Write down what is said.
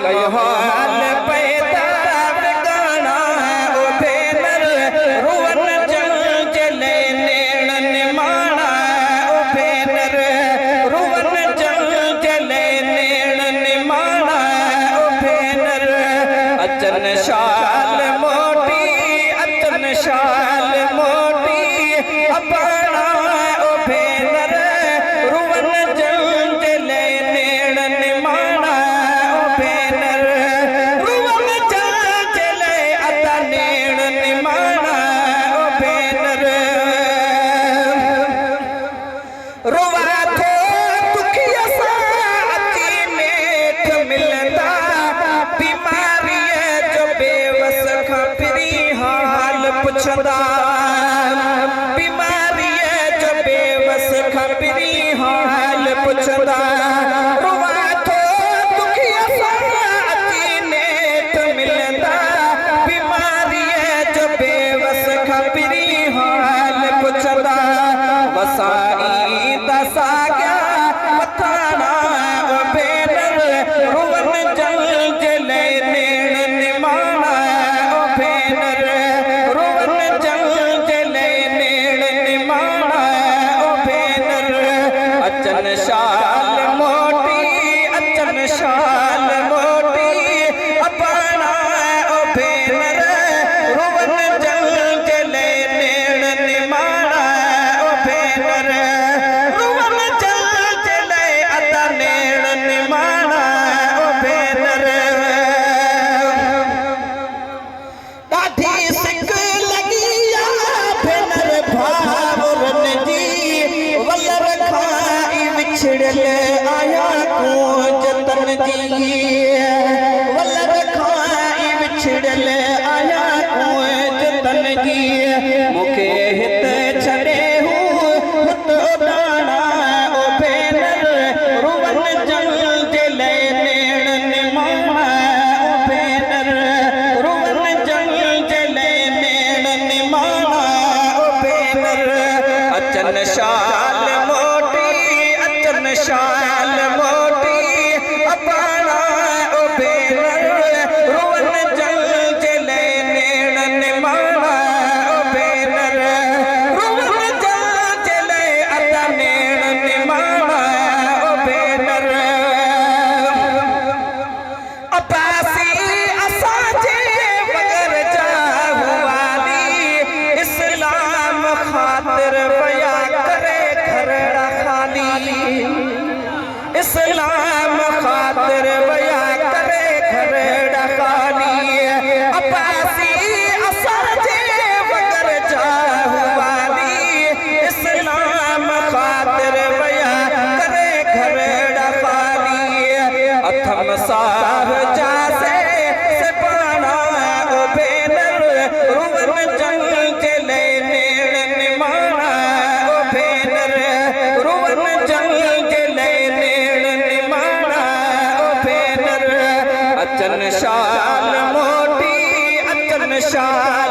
कई हाल पैदा बिगाना ओ भेनर रुवन जंग चले नेण निमाना ओ भेनर रुवन जंग चले नेण निमाना ओ भेनर अचन शाल मोटी अचन शाल मोटी अपना ओ भेनर रुवन जंग चले नेण निमाना ओ भेनर रुवन जंग चले अता नेण निमाना ओ भेनर रुवा थो दुखिया सा अती नेठ मिलंदा बीमारी जो बेवस खां फिरी हाल पुछंदा बीमारी जो बेवस खां फिरी हाल पुछंदा रुवा थो दुखिया सा अती नेठ मिलंदा बीमारी जो बेवस खां फिरी हाल पुछंदा वसाई दसा गया पथाना ओ भेनर रुवन जंग चले नेण निमाना ओ भेनर रुवन जंग चले नेण निमाना ओ भेनर अचन शाल मोटी अचन शाल मोटी अपना ओ भेनर रुवन जंग चले नेण निमाना ओ भेनर रुवन जंग चले अता नेण निमाना ओ भेनर ॾाढी सिक लगी भेनर भावरन जी वलर खाई विछड़ल आया को जतन जी वलर खाई विछड़ल आया को जतन जी मूंखे हित छॾे हुत उॾाणा ओ भेनर रुवन जंग चले नेण निमाना ओ भेनर रुवन जंग चले नेण निमाना ओ भेनर अचन शाल मोटी अचन शाल मोटी अपना ओ भेनर रुवन जंग चले नेण निमाना ओ भेनर रुवन जंग चले अता नेण निमाना ओ भेनर अपासी असांजे मगर जाहु वाली इस्लाम खातिर वया करे घरड़ा खाली इस्लाम खातिर वया करे घरड़ा खाली अपासी असांजे मगर जाहु वाली इस्लाम खातिर वया करे घरड़ा खाली अथम साह जासे से पाना ओ भेनर रुवन जंग चले नेण निमाना ओ भेनर रुवन जंग चले नेण निमाना ओ भेनर अचन शाल मोटी अचन शाल